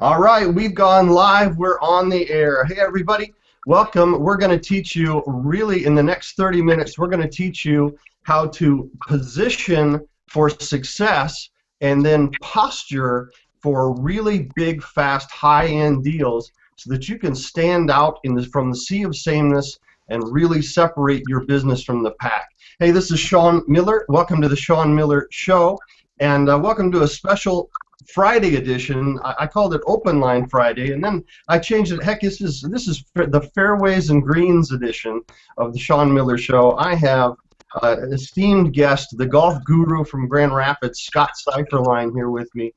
All right, we've gone live. We're on the air. Hey, everybody. Welcome. We're going to teach you really in the next 30 minutes, we're going to teach you how to position for success and then posture for really big, fast, high-end deals so that you can stand out from the sea of sameness and really separate your business from the pack. Hey, this is Shawn Miller. Welcome to the Shawn Miller Show, and welcome to a special Friday edition. I called it Open Line Friday, and then I changed it. Heck, this is the Fairways and Greens edition of the Shawn Miller Show. I have an esteemed guest, the golf guru from Grand Rapids, Scott Seiferlein, here with me.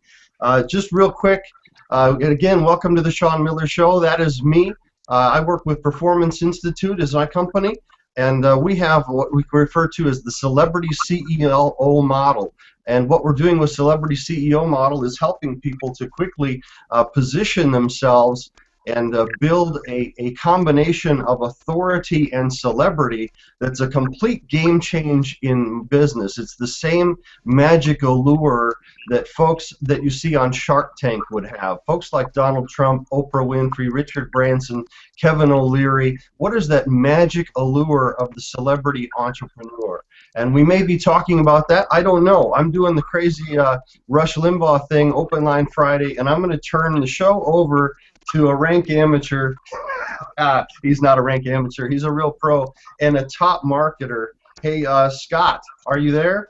Just real quick, and again, welcome to the Shawn Miller Show. That is me. I work with Performance Institute as my company, and we have what we refer to as the Celebrity CEO model. And what we're doing with Celebrity CEO model is helping people to quickly position themselves and build a combination of authority and celebrity that's a complete game change in business. It's the same magic allure that folks that you see on Shark Tank would have. Folks like Donald Trump, Oprah Winfrey, Richard Branson, Kevin O'Leary. What is that magic allure of the celebrity entrepreneur? And we may be talking about that. I don't know. I'm doing the crazy Rush Limbaugh thing, Open Line Friday, and I'm going to turn the show over to a rank amateur. He's not a rank amateur. He's a real pro and a top marketer. Hey, Scott, are you there?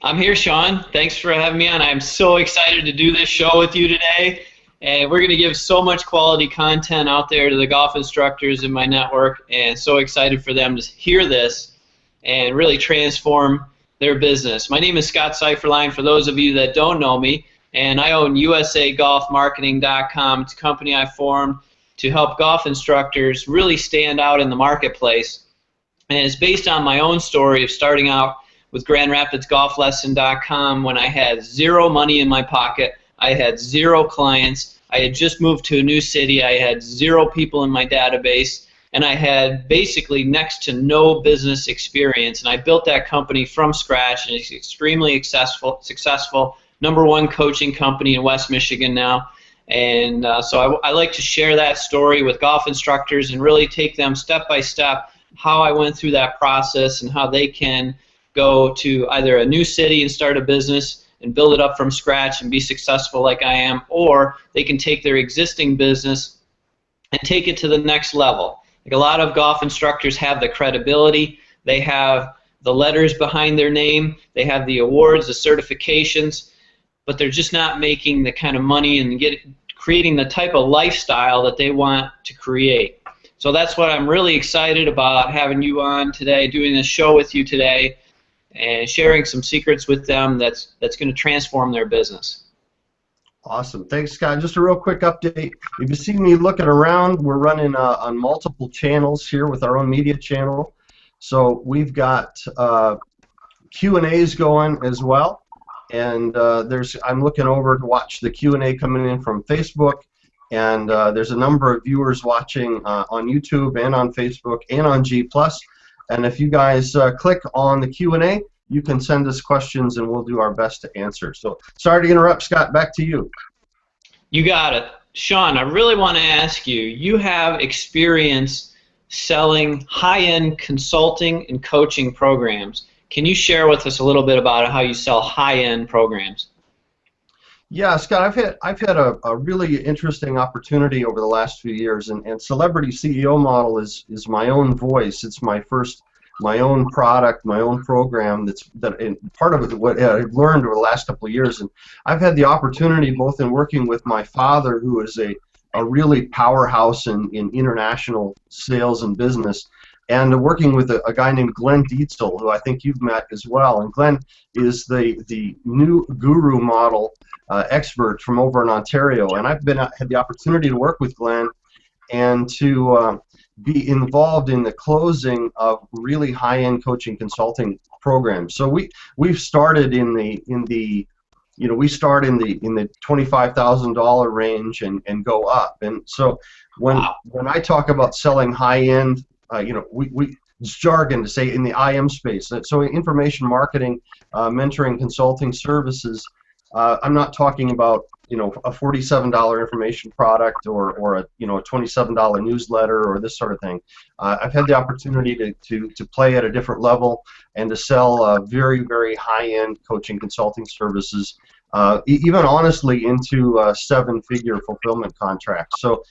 I'm here, Shawn. Thanks for having me on. I'm so excited to do this show with you today. And we're going to give so much quality content out there to the golf instructors in my network, and so excited for them to hear this and really transform their business. My name is Scott Seiferlein, for those of you that don't know me, and I own USAGolfMarketing.com. It's a company I formed to help golf instructors really stand out in the marketplace. And it's based on my own story of starting out with GrandRapidsGolfLesson.com when I had zero money in my pocket. I had zero clients. I had just moved to a new city. I had zero people in my database. And I had basically next to no business experience. And I built that company from scratch, and it's extremely successful. #1 coaching company in West Michigan now. And so I like to share that story with golf instructors and really take them step by step how I went through that process and how they can go to either a new city and start a business and build it up from scratch and be successful like I am, or they can take their existing business and take it to the next level. Like a lot of golf instructors have the credibility, they have the letters behind their name, they have the awards, the certifications, but they're just not making the kind of money and creating the type of lifestyle that they want to create. So that's what I'm really excited about, having you on today, doing this show with you today, and sharing some secrets with them that's going to transform their business. Awesome. Thanks, Scott. Just a real quick update. If you see me looking around, we're running on multiple channels here with our own media channel. So we've got Q&As going as well. And I'm looking over to watch the Q&A coming in from Facebook. And there's a number of viewers watching on YouTube and on Facebook and on G+. And if you guys click on the Q&A, you can send us questions and we'll do our best to answer. So sorry to interrupt, Scott. Back to you. You got it. Shawn, I really want to ask you, you have experience selling high-end consulting and coaching programs. Can you share with us a little bit about how you sell high-end programs? Yeah, Scott, I've had a really interesting opportunity over the last few years, and Celebrity CEO model is my own voice. It's my own product, my own program. Part of it what I've learned over the last couple of years, and I've had the opportunity both in working with my father, who is a really powerhouse in international sales and business, and working with a guy named Glenn Dietzel, who I think you've met as well. And Glenn is the new guru model expert from over in Ontario, and I've had the opportunity to work with Glenn and to be involved in the closing of really high-end coaching consulting programs. So we've started in the $25,000 range and go up. And so when I talk about selling high-end, it's jargon to say in the IM space. So information marketing, mentoring, consulting services, I'm not talking about a $47 information product or a a $27 newsletter or this sort of thing. I've had the opportunity to play at a different level and to sell very, very high-end coaching consulting services, even honestly into seven-figure fulfillment contracts. So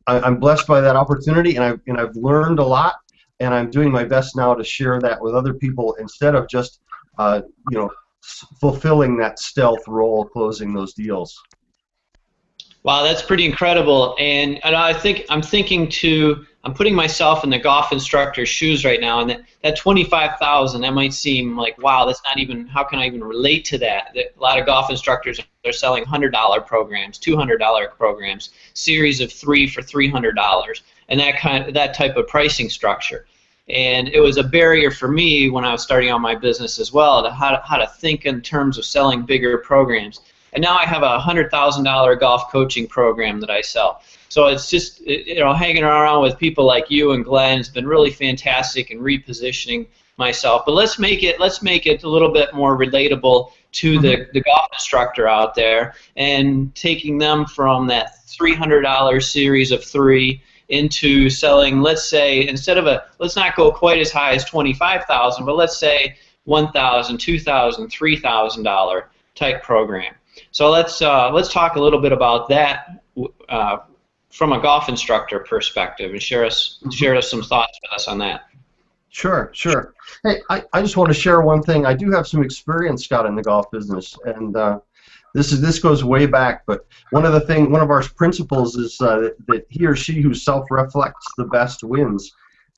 I'm blessed by that opportunity, and I've learned a lot, and I'm doing my best now to share that with other people instead of just fulfilling that stealth role, closing those deals. Wow, that's pretty incredible. And I'm putting myself in the golf instructor's shoes right now, and that 25,000, that might seem like, wow, that's not even, how can I even relate to that? A lot of golf instructors are selling $100 programs, $200 programs, series of 3 for $300, and that type of pricing structure. And it was a barrier for me when I was starting out my business as well, to how to think in terms of selling bigger programs. And now I have a $100,000 golf coaching program that I sell. So it's just, hanging around with people like you and Glenn has been really fantastic in repositioning myself. But let's make it a little bit more relatable to the golf instructor out there, and taking them from that $300 series of 3 into selling, let's say, let's not go quite as high as 25,000, but let's say $1,000, $2,000, $3,000 type program. So let's talk a little bit about that from a golf instructor perspective, and share us some thoughts with us on that. Sure. Hey, I just want to share one thing. I do have some experience, Scott, in the golf business, and this goes way back. But one of our principles is that he or she who self-reflects the best wins.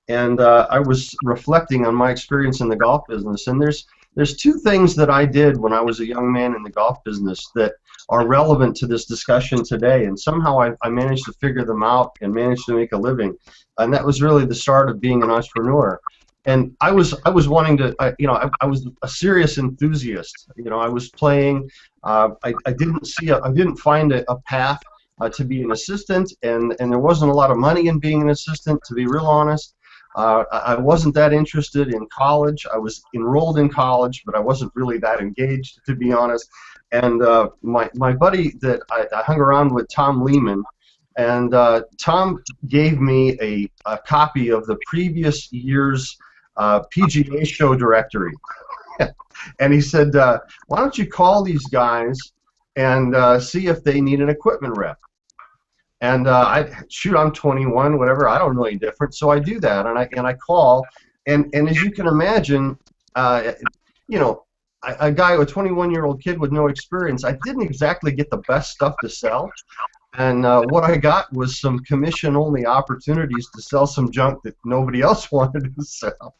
And I was reflecting on my experience in the golf business, and there's two things that I did when I was a young man in the golf business that are relevant to this discussion today, and somehow I managed to figure them out and managed to make a living, and that was really the start of being an entrepreneur. And I was wanting to, I was a serious enthusiast. I was playing. I didn't find a path to be an assistant, and there wasn't a lot of money in being an assistant, to be real honest. I wasn't that interested in college. I was enrolled in college, but I wasn't really that engaged, to be honest. And my buddy that I hung around with, Tom Lehman, and Tom gave me a copy of the previous year's PGA show directory. And he said, why don't you call these guys and see if they need an equipment rep? And I'm 21, whatever. I don't know any different, so I do that, and I call, and as you can imagine, a guy, a 21-year-old kid with no experience, I didn't exactly get the best stuff to sell, and what I got was some commission-only opportunities to sell some junk that nobody else wanted to sell,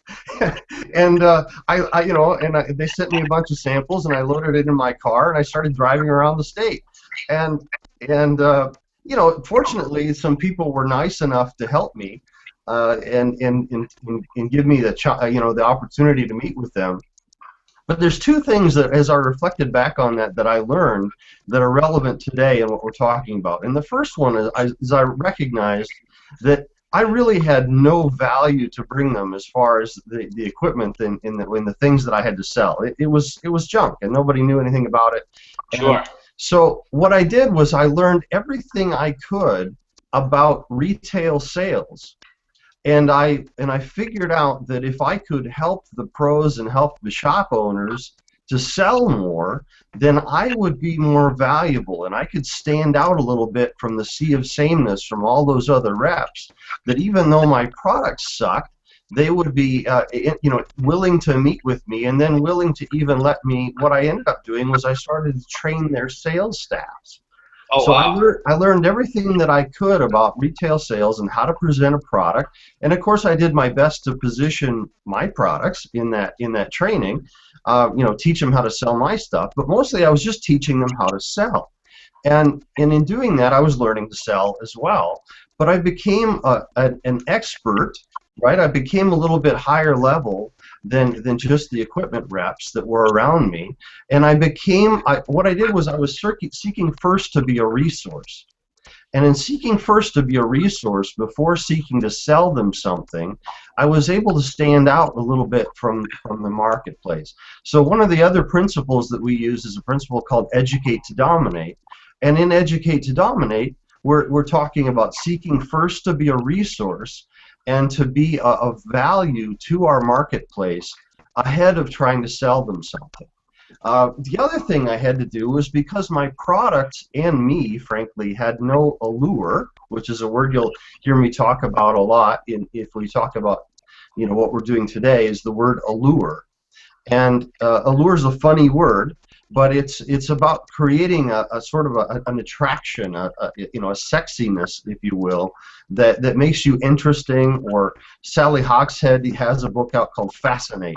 and they sent me a bunch of samples, and I loaded it in my car, and I started driving around the state, and fortunately, some people were nice enough to help me and give me the opportunity to meet with them. But there's two things that, as I reflected back on that I learned that are relevant today and what we're talking about. And the first one is I recognized that I really had no value to bring them as far as the equipment in the things that I had to sell. It was junk, and nobody knew anything about it. Sure. So what I did was I learned everything I could about retail sales, and I figured out that if I could help the pros and help the shop owners to sell more, then I would be more valuable, and I could stand out a little bit from the sea of sameness from all those other reps, that even though my products sucked, they would be willing to meet with me, and then willing to even let me. What I ended up doing was I started to train their sales staffs. Oh, so wow. I learned everything that I could about retail sales and how to present a product, and of course I did my best to position my products in that training, teach them how to sell my stuff, but mostly I was just teaching them how to sell. And in doing that, I was learning to sell as well. But I became an expert. Right, I became a little bit higher level than just the equipment reps that were around me, and what I did was I was seeking first to be a resource, And in seeking first to be a resource before seeking to sell them something, I was able to stand out a little bit from the marketplace. So one of the other principles that we use is a principle called educate to dominate. And in educate to dominate, we're talking about seeking first to be a resource and to be of value to our marketplace ahead of trying to sell them something. The other thing I had to do was, because my product and me, frankly, had no allure, which is a word you'll hear me talk about a lot if we talk about, you know, what we're doing today, is the word allure. And allure is a funny word, but it's about creating a sort of an attraction, you know, a sexiness, if you will, that makes you interesting. Or Sally Hawkshead has a book out called Fascinate,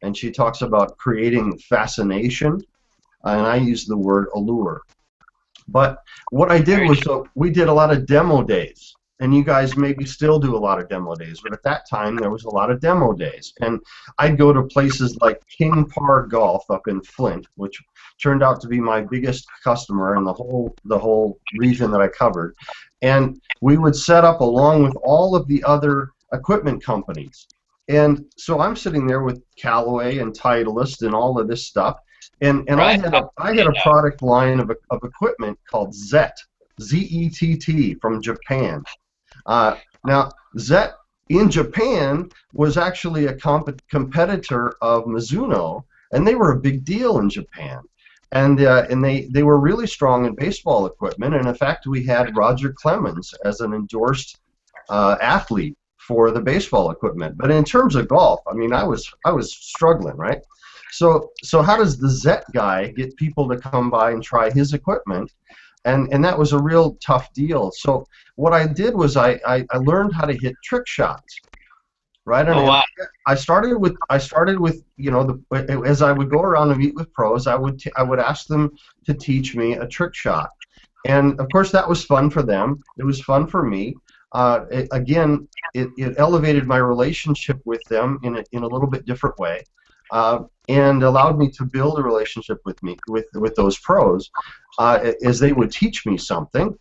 and she talks about creating fascination, and I use the word allure. But what I did was, so we did a lot of demo days, and you guys maybe still do a lot of demo days, but at that time there was a lot of demo days. And I'd go to places like King Par Golf up in Flint, which turned out to be my biggest customer in the whole region that I covered. And we would set up along with all of the other equipment companies. And so I'm sitting there with Callaway and Titleist and all of this stuff, and right. I had a product line of equipment called Zett, Z-E-T-T, from Japan. Now, Zett in Japan was actually a competitor of Mizuno, and they were a big deal in Japan. And they were really strong in baseball equipment, and in fact we had Roger Clemens as an endorsed athlete for the baseball equipment. But in terms of golf, I mean, I was struggling, right? So how does the Zett guy get people to come by and try his equipment? And that was a real tough deal. So what I did was I learned how to hit trick shots, right? And wow. I started with you know, as I would go around and meet with pros, I would ask them to teach me a trick shot, and of course that was fun for them. It was fun for me. Again, it elevated my relationship with them in a little bit different way, and allowed me to build a relationship with those pros as they would teach me something,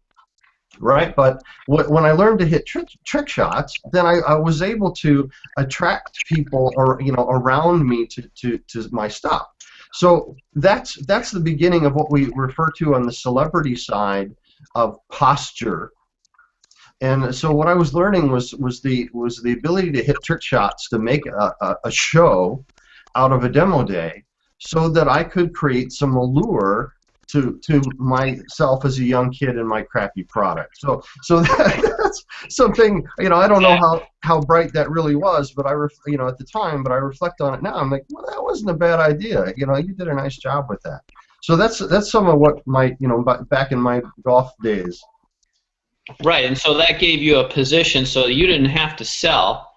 right? But when I learned to hit trick shots, then I was able to attract people, or you know, around me to my stuff. So that's the beginning of what we refer to on the celebrity side of posture. And so what I was learning was the ability to hit trick shots to make a show out of a demo day, so that I could create some allure to myself as a young kid and my crappy product. So that's something, you know, I don't know how bright that really was, but you know, at the time, but I reflect on it now. I'm like, well, that wasn't a bad idea. You know, you did a nice job with that. So that's some of what you know, back in my golf days. Right, and so that gave you a position so that you didn't have to sell,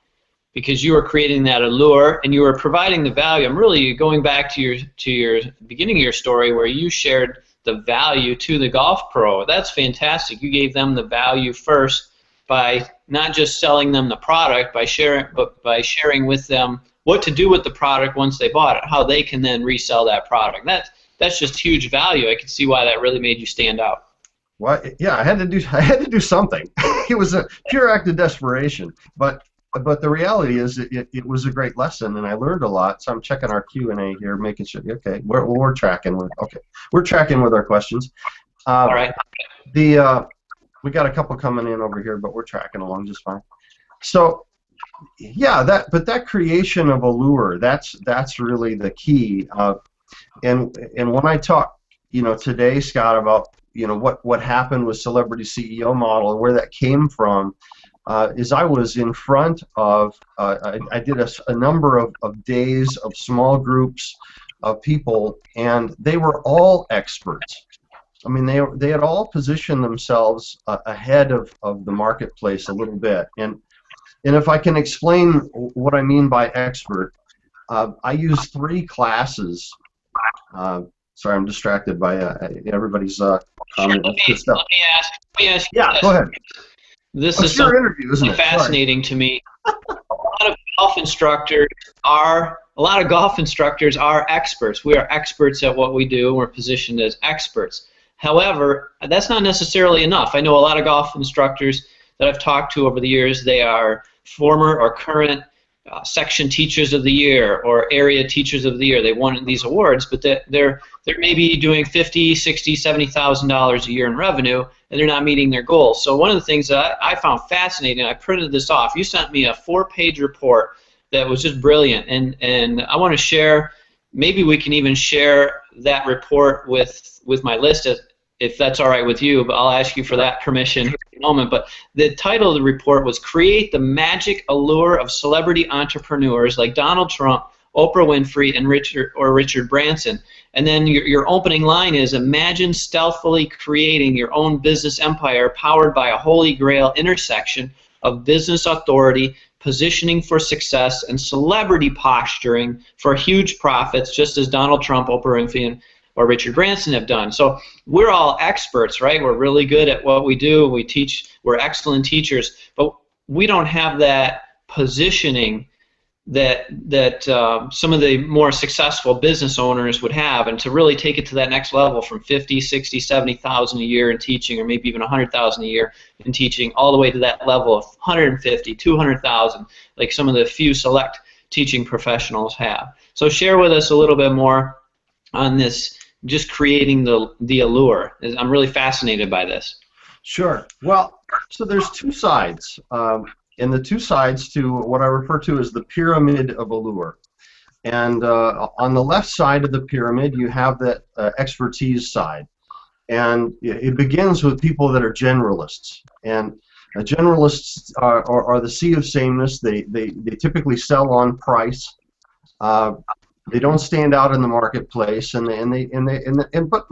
because you were creating that allure and you were providing the value. I'm really going back to your beginning of your story where you shared the value to the golf pro. That's fantastic. You gave them the value first by not just selling them the product, but by sharing with them what to do with the product once they bought it, how they can then resell that product. That's just huge value. I can see why that really made you stand out. Well, yeah, I had to do something. It was a pure act of desperation, but the reality is it was a great lesson, and I learned a lot. So I'm checking our Q&A here, making sure. Okay, we're tracking with. Okay, we're tracking with our questions. All right. We got a couple coming in over here, but we're tracking along just fine. So yeah, that creation of allure, that's really the key. And when I talk, you know, today, Scott, about, you know, what happened with Celebrity CEO Model and where that came from, is I was in front of, I did a number of days of small groups of people, and they were all experts. I mean, they had all positioned themselves ahead of the marketplace a little bit. And if I can explain what I mean by expert, I use 3 classes. Sorry, I'm distracted by everybody's comment. Let me ask yeah, this. Go ahead. This is something interview, isn't it? Fascinating to me. A lot of golf instructors are experts. We are experts at what we do, and we're positioned as experts. However, that's not necessarily enough. I know a lot of golf instructors that I've talked to over the years. They are former or current section teachers of the year or area teachers of the year. They won these awards, but they're maybe doing $50,000, $60,000, $70,000 a year in revenue, and they're not meeting their goals. So one of the things that I found fascinating, I printed this off. You sent me a 4-page report that was just brilliant, and I want to share. Maybe we can even share that report with my list, if that's all right with you, but I'll ask you for that permission in a moment. But the title of the report was "Create the Magic Allure of Celebrity Entrepreneurs Like Donald Trump, Oprah Winfrey, and Richard Branson." And then your opening line is, "Imagine stealthily creating your own business empire powered by a holy grail intersection of business authority, positioning for success, and celebrity posturing for huge profits, just as Donald Trump, Oprah Winfrey, or Richard Branson have done." So we're all experts, right? We're really good at what we do. We teach. We're excellent teachers, but we don't have that positioning that some of the more successful business owners would have, and to really take it to that next level from 50, 60, 70,000 a year in teaching, or maybe even 100,000 a year in teaching, all the way to that level of 150, 200,000, like some of the few select teaching professionals have. So share with us a little bit more on this, just creating the allure. I'm really fascinated by this. Sure. Well, so there's two sides. And the two sides to what I refer to as the pyramid of allure. And on the left side of the pyramid, you have that expertise side. And it begins with people that are generalists. And generalists are the sea of sameness. They typically sell on price. They don't stand out in the marketplace, but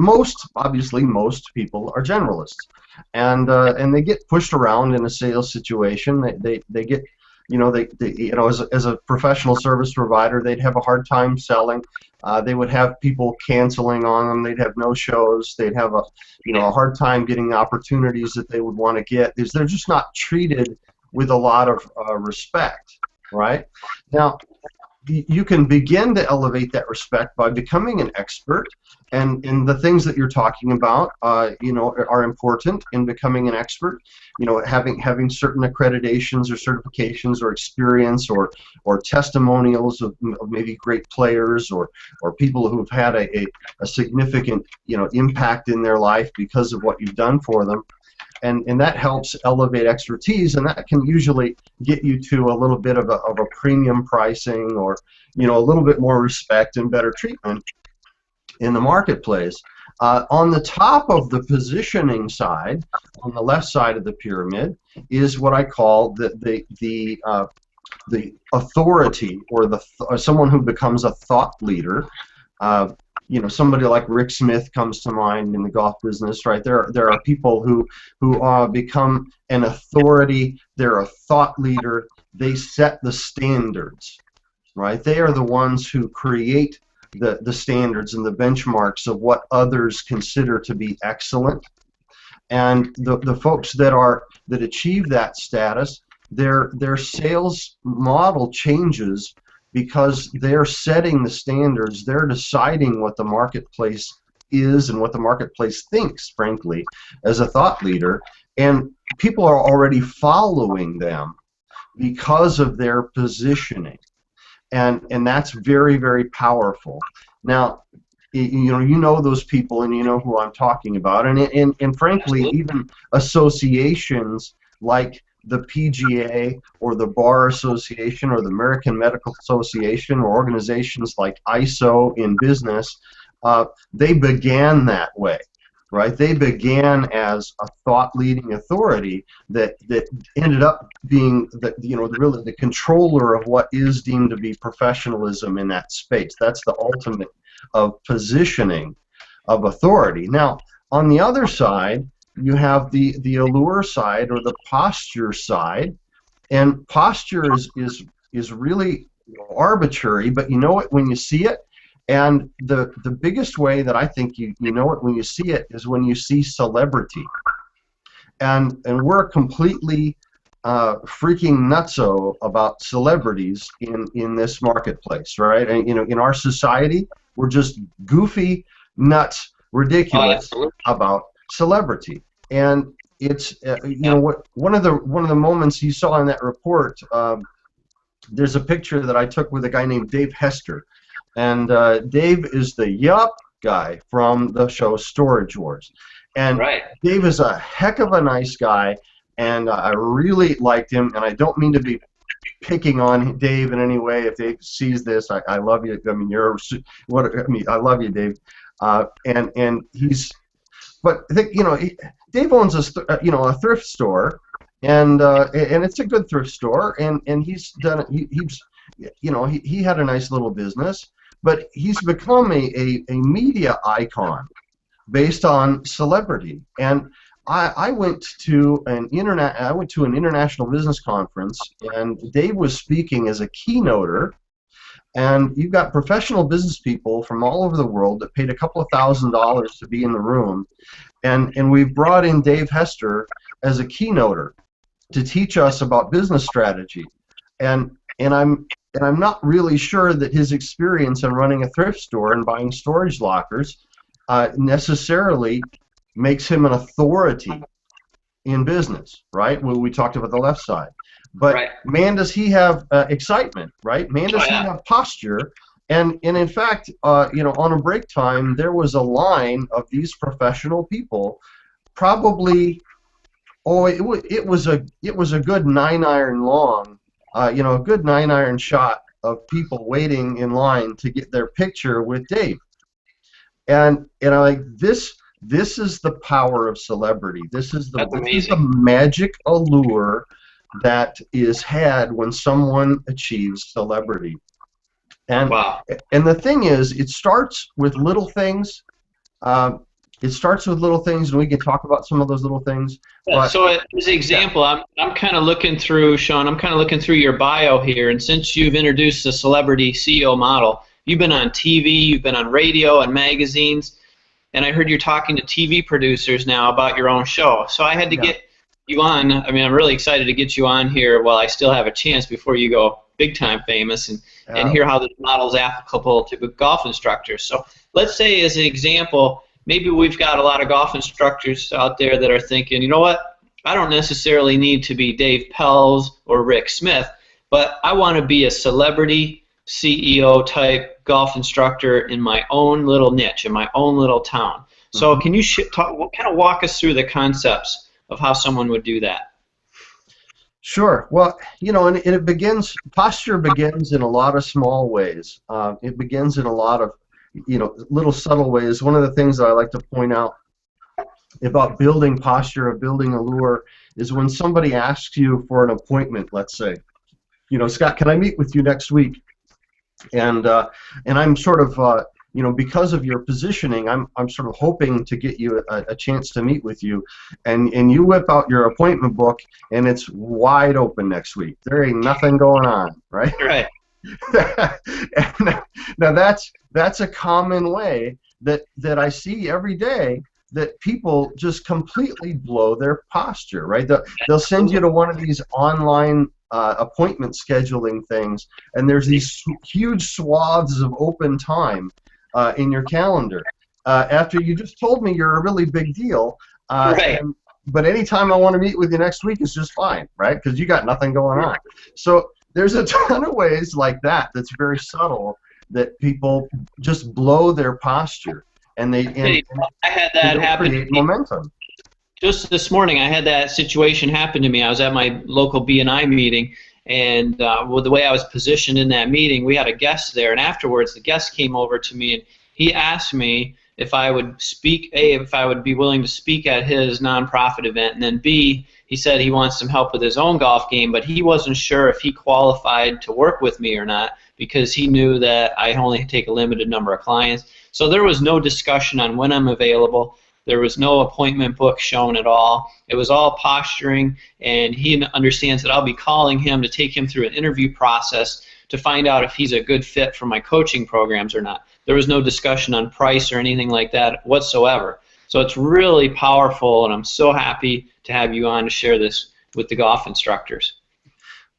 obviously most people are generalists, and they get pushed around in a sales situation. They get, as a professional service provider, they'd have a hard time selling. They would have people canceling on them. They'd have no shows. They'd have a hard time getting the opportunities that they would want to get. They're just not treated with a lot of respect, right? Now, you can begin to elevate that respect by becoming an expert, and the things that you're talking about, are important in becoming an expert. Having certain accreditations or certifications or experience or testimonials of maybe great players or people who've had a significant impact in their life because of what you've done for them. And that helps elevate expertise, and that can usually get you to a little bit of a premium pricing, or a little bit more respect and better treatment in the marketplace. On the top of the positioning side, on the left side of the pyramid, is what I call the authority, or someone who becomes a thought leader. Somebody like Rick Smith comes to mind in the golf business, right? There are people who become an authority. They're a thought leader. They set the standards, right? They are the ones who create the standards and the benchmarks of what others consider to be excellent. And the folks that achieve that status, their sales model changes, because they're setting the standards. They're deciding what the marketplace is and what the marketplace thinks, frankly, as a thought leader. And people are already following them because of their positioning. And that's very, very powerful. Now, you know those people, and you know who I'm talking about. And frankly, even associations like the PGA or the Bar Association or the American Medical Association, or organizations like ISO in business, they began that way, right? They began as a thought-leading authority that ended up being really the controller of what is deemed to be professionalism in that space. That's the ultimate of positioning of authority. Now, on the other side, you have the allure side, or the posture side, and posture is really arbitrary, but you know it when you see it. And the biggest way that I think you know it when you see it is when you see celebrity, and we're completely freaking nutso about celebrities in this marketplace, right? And in our society, we're just goofy nuts Oh, ridiculous absolutely. about celebrity. And it's you know what, one of the moments you saw in that report. There's a picture that I took with a guy named Dave Hester, and Dave is the yup guy from the show Storage Wars, and Right. Dave is a heck of a nice guy, and I really liked him. And I don't mean to be picking on Dave in any way. If Dave sees this, I love you. I mean, I love you, Dave. And he's, but I think, Dave owns a thrift store, and it's a good thrift store, and he's done he had a nice little business, but he's become a media icon based on celebrity. And I went to an international business conference, and Dave was speaking as a keynoter. And you've got professional business people from all over the world that paid a couple of $1,000s to be in the room, and we've brought in Dave Hester as a keynoter to teach us about business strategy. And I'm not really sure that his experience in running a thrift store and buying storage lockers necessarily makes him an authority in business, right? When we talked about the left side. But Right. man, does he have excitement, right? Man, does he have posture. And in fact, on a break time, there was a line of these professional people, probably, it was a good 9-iron long, a good 9-iron shot of people waiting in line to get their picture with Dave. And I'm like, this is the power of celebrity. This is the magic allure that is had when someone achieves celebrity. And Wow. And the thing is, it starts with little things. And we can talk about some of those little things. But, so as an example, I'm kind of looking through, Shawn, I'm kind of looking through your bio here, and since you've introduced the celebrity CEO model, you've been on TV, you've been on radio and magazines, and I heard you're talking to TV producers now about your own show. So I had to get you on. I mean, I'm really excited to get you on here while I still have a chance before you go big time famous, and hear how this model is applicable to golf instructors. So let's say, as an example, maybe we've got a lot of golf instructors out there that are thinking, you know what, I don't necessarily need to be Dave Pelz or Rick Smith, but I want to be a celebrity CEO type golf instructor in my own little niche, in my own little town. So can you kind of walk us through the concepts of how someone would do that? Sure. Well, and posture begins in a lot of small ways. It begins in a lot of, little subtle ways. One of the things that I like to point out about building posture, of building allure, is when somebody asks you for an appointment, let's say, Scott, can I meet with you next week? And I'm sort of, because of your positioning, I'm sort of hoping to get you a chance to meet with you, and you whip out your appointment book, and it's wide open next week. There ain't nothing going on, right? Right. Now that's a common way that I see every day, that people just completely blow their posture, right? They'll send you to one of these online appointment scheduling things, and there's these huge swaths of open time in your calendar after you just told me you're a really big deal. Right. But anytime I want to meet with you next week is just fine, right? Because you got nothing going on. So there's a ton of ways like that that's very subtle, that people just blow their posture, and I had that happen. Create momentum. Just this morning, I had that situation happen to me. I was at my local BNI meeting, and with the way I was positioned in that meeting, we had a guest there, and afterwards the guest came over to me, and he asked me if I would speak, A, if I would be willing to speak at his nonprofit event, and then B, he said he wants some help with his own golf game, but he wasn't sure if he qualified to work with me or not, because he knew that I only take a limited number of clients. So there was no discussion on when I'm available. There was no appointment book shown at all. It was all posturing, and he understands that I'll be calling him to take him through an interview process to find out if he's a good fit for my coaching programs or not. There was no discussion on price or anything like that whatsoever. So it's really powerful, and I'm so happy to have you on to share this with the golf instructors.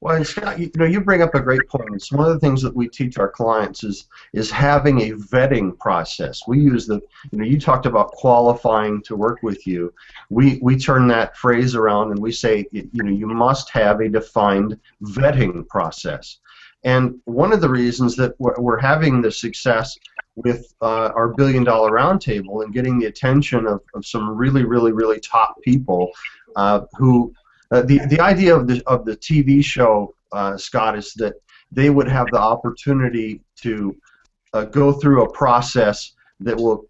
Well, and Scott, you bring up a great point. It's one of the things that we teach our clients is having a vetting process. We use you talked about qualifying to work with you. We turn that phrase around and we say, you must have a defined vetting process. And one of the reasons that we're having the success with our $1 Billion Roundtable and getting the attention of some really, really, really top people who the idea of the TV show, Scott, is that they would have the opportunity to go through a process that will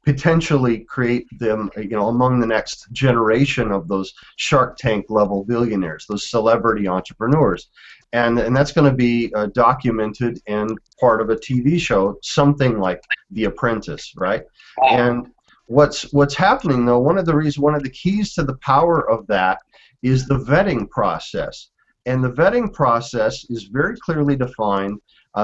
potentially create them, among the next generation of those Shark Tank level billionaires, those celebrity entrepreneurs, and that's going to be documented and part of a TV show, something like The Apprentice, right? And what's happening though, one of the keys to the power of that is the vetting process. And the vetting process is very clearly defined.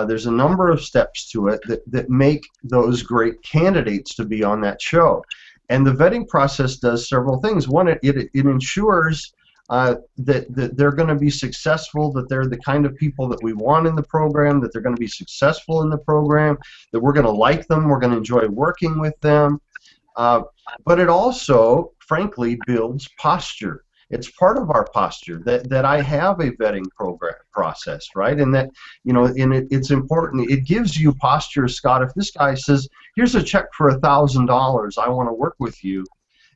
There's a number of steps to it that make those great candidates to be on that show. And the vetting process does several things. One, it ensures that they're going to be successful, that they're the kind of people that we want in the program, that they're going to be successful in the program, that we're going to like them, we're going to enjoy working with them. But it also, frankly, builds posture. It's part of our posture that I have a vetting process, right? And that, it's important. It gives you posture, Scott. If this guy says, here's a check for $1,000, I want to work with you,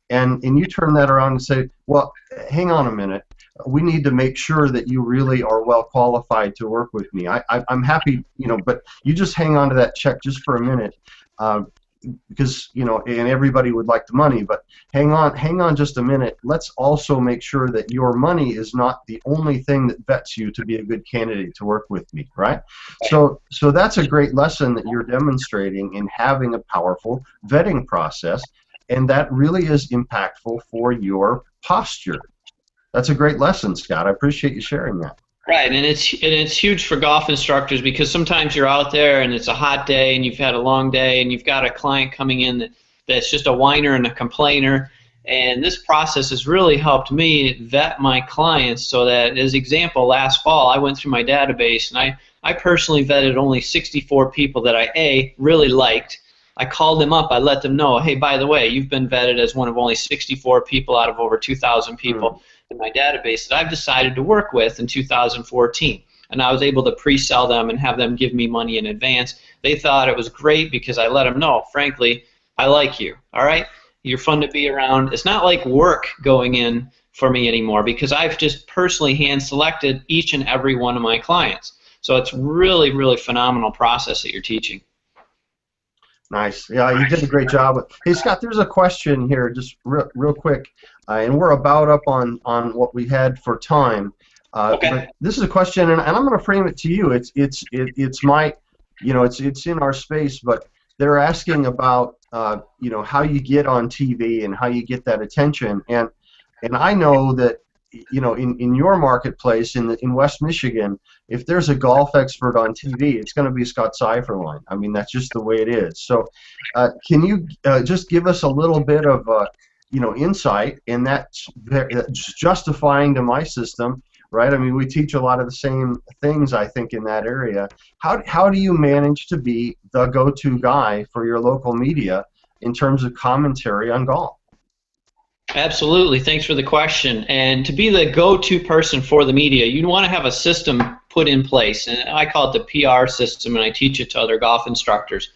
and you turn that around and say, well, hang on a minute. We need to make sure that you really are well qualified to work with me. I'm happy, but you just hang on to that check just for a minute. Because and everybody would like the money, but hang on just a minute. Let's also make sure that your money is not the only thing that vets you to be a good candidate to work with me, right? So that's a great lesson that you're demonstrating in having a powerful vetting process, and that really is impactful for your posture. That's a great lesson, Scott. I appreciate you sharing that. Right, and it's huge for golf instructors because sometimes you're out there and it's a hot day and you've had a long day and you've got a client coming in that's just a whiner and a complainer, and this process has really helped me vet my clients so that, as example, last fall I went through my database and I personally vetted only 64 people that I really liked. I called them up, I let them know, hey, by the way, you've been vetted as one of only 64 people out of over 2,000 people in my database that I've decided to work with in 2014. And I was able to pre-sell them and have them give me money in advance. They thought it was great because I let them know, frankly, I like you, all right? You're fun to be around. It's not like work going in for me anymore because I've just personally hand-selected each and every one of my clients. So it's really, really phenomenal process that you're teaching. Nice. Yeah, you did a great job. Hey, Scott, there's a question here, just real quick, and we're about up on what we had for time. Okay. But this is a question, and I'm going to frame it to you. It's my, it's in our space, but they're asking about, how you get on TV and how you get that attention, and I know that, in your marketplace in West Michigan, if there's a golf expert on TV, it's going to be Scott Seiferlein. I mean, that's just the way it is. So, can you just give us a little bit of insight, and that's justifying to my system, right? I mean, we teach a lot of the same things, I think, in that area. How do you manage to be the go-to guy for your local media in terms of commentary on golf? Absolutely. Thanks for the question. And to be the go-to person for the media, you want to have a system put in place. And I call it the PR system, and I teach it to other golf instructors.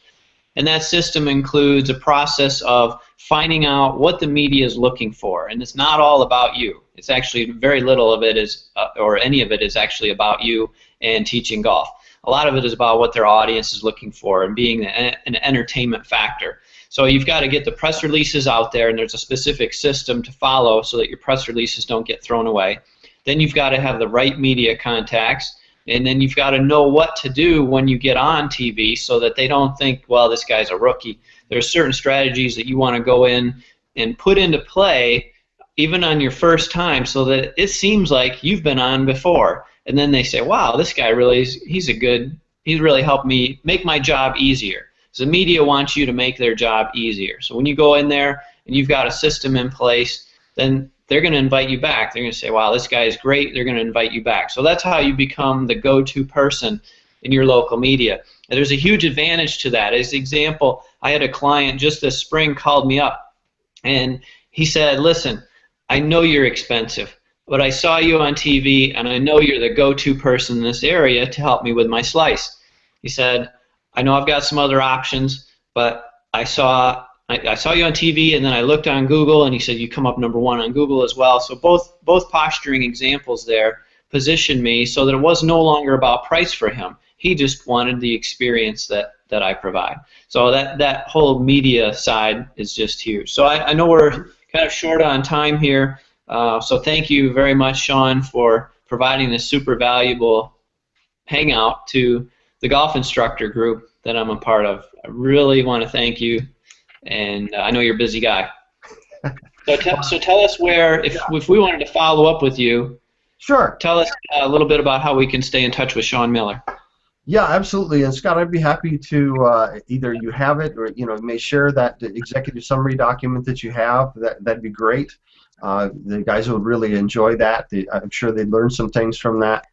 And that system includes a process of finding out what the media is looking for. And it's not all about you. It's actually very little of it is, or any of it is actually about you and teaching golf. A lot of it is about what their audience is looking for and being an entertainment factor. So you've got to get the press releases out there, and there's a specific system to follow so that your press releases don't get thrown away. Then you've got to have the right media contacts, and then you've got to know what to do when you get on TV so that they don't think, well, this guy's a rookie. There's certain strategies that you want to go in and put into play even on your first time so that it seems like you've been on before. And then they say, wow, this guy really is, he's really helped me make my job easier. So the media wants you to make their job easier. So when you go in there and you've got a system in place, then they're going to invite you back. They're going to say, wow, this guy is great. They're going to invite you back. So that's how you become the go-to person in your local media. And there's a huge advantage to that. As an example, I had a client just this spring called me up, and he said, listen, I know you're expensive, but I saw you on TV, and I know you're the go-to person in this area to help me with my slice. He said, I know I've got some other options, but I saw you on TV, and then I looked on Google, and he said you come up #1 on Google as well. So both posturing examples there positioned me so that it was no longer about price for him. He just wanted the experience that I provide. So that whole media side is just huge. So I know we're kind of short on time here. So thank you very much, Shawn, for providing this super valuable hangout to the golf instructor group that I'm a part of. I really want to thank you, and I know you're a busy guy. So tell us where, if we wanted to follow up with you, sure. Tell us a little bit about how we can stay in touch with Shawn Miller. Yeah, absolutely. And Scott, I'd be happy to either you have it or you may share that executive summary document that you have. That'd be great. The guys would really enjoy that. I'm sure they'd learn some things from that.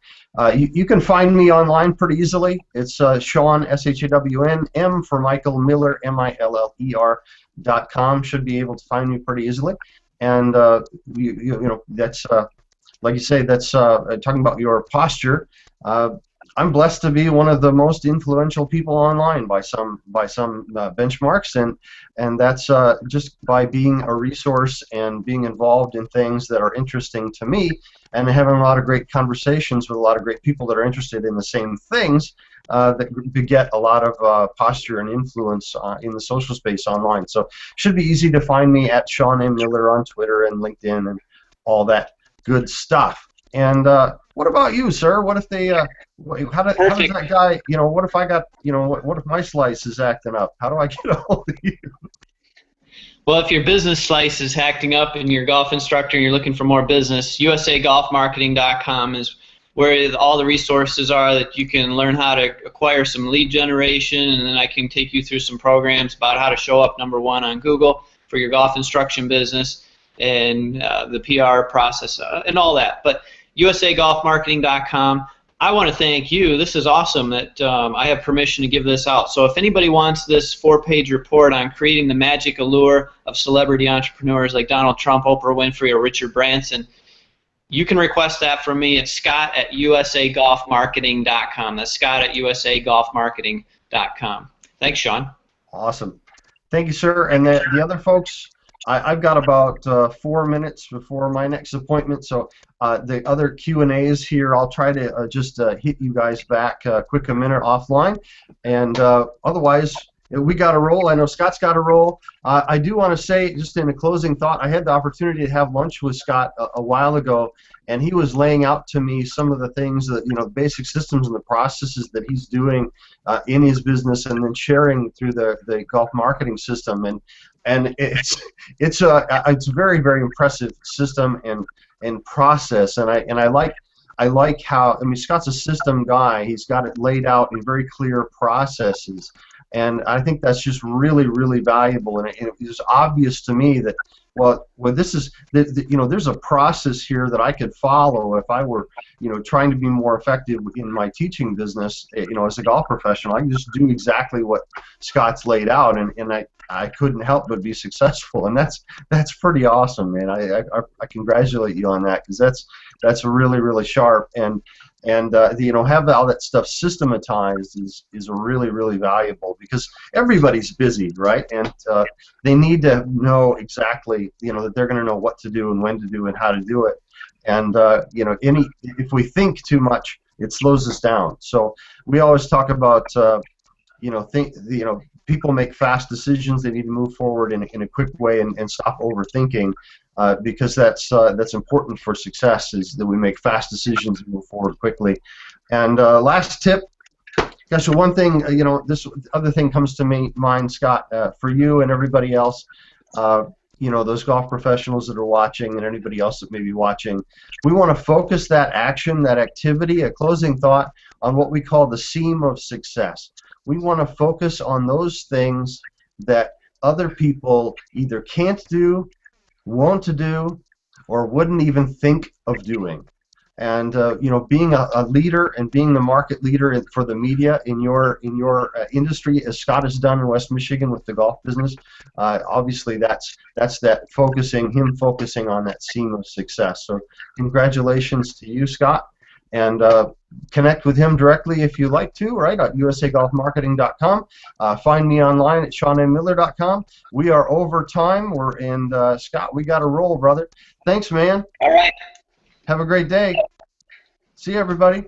You can find me online pretty easily. It's Shawn, S-H-A-W-N, M for Michael, Miller, M-I-L-L-E-R.com. Should be able to find me pretty easily. And that's like you say, that's talking about your posture. I'm blessed to be one of the most influential people online by some benchmarks, and that's just by being a resource and being involved in things that are interesting to me, and having a lot of great conversations with a lot of great people that are interested in the same things that beget a lot of posture and influence in the social space online. So it should be easy to find me at Shawn M. Miller on Twitter and LinkedIn and all that good stuff. And what about you, sir? What if they, how does that guy, what if I got, what if my slice is acting up? How do I get a hold of you? Well, if your business slice is acting up and you're a golf instructor and you're looking for more business, usagolfmarketing.com is where all the resources are that you can learn how to acquire some lead generation, and then I can take you through some programs about how to show up #1 on Google for your golf instruction business, and the PR process and all that. But usagolfmarketing.com. I want to thank you. This is awesome that I have permission to give this out. So if anybody wants this 4-page report on creating the magic allure of celebrity entrepreneurs like Donald Trump, Oprah Winfrey, or Richard Branson, you can request that from me at scott@usagolfmarketing.com. That's scott@usagolfmarketing.com. Thanks, Shawn. Awesome. Thank you, sir. And the other folks, I've got about 4 minutes before my next appointment, so the other Q&As here, I'll try to just hit you guys back quick a minute offline, and otherwise we got to roll. I know Scott's got to roll. I do want to say, just in a closing thought, I had the opportunity to have lunch with Scott a while ago, and he was laying out to me some of the things that, basic systems and the processes that he's doing in his business, and then sharing through the golf marketing system. And it's a very, very impressive system and process, and I like how, Scott's a system guy. He's got it laid out in very clear processes, and I think that's just really, really valuable. And it was obvious to me that this is there's a process here that I could follow if I were trying to be more effective in my teaching business. As a golf professional, I can just do exactly what Scott's laid out, and I couldn't help but be successful, and that's pretty awesome, man. I congratulate you on that, because that's really, really sharp, and have all that stuff systematized is really, really valuable, because everybody's busy, right? And they need to know exactly that they're going to know what to do and when to do and how to do it. And if we think too much, it slows us down. So we always talk about people make fast decisions. They need to move forward in a quick way and stop overthinking, because that's important for success, is that we make fast decisions and move forward quickly. And last tip, gosh, one thing, this other thing comes to mind, Scott, for you and everybody else, those golf professionals that are watching and anybody else that may be watching, we want to focus that action, that activity, a closing thought, on what we call the seam of success. We want to focus on those things that other people either can't do, won't do, or wouldn't even think of doing. And you know, being a leader and being the market leader for the media in your industry, as Scott has done in West Michigan with the golf business, obviously that's that him focusing on that seamless success. So congratulations to you, Scott, and connect with him directly if you like to, right, at usagolfmarketing.com. Find me online at ShawnMMiller.com. We are over time. Scott, we got to roll, brother. Thanks, man. All right. Have a great day. See you, everybody.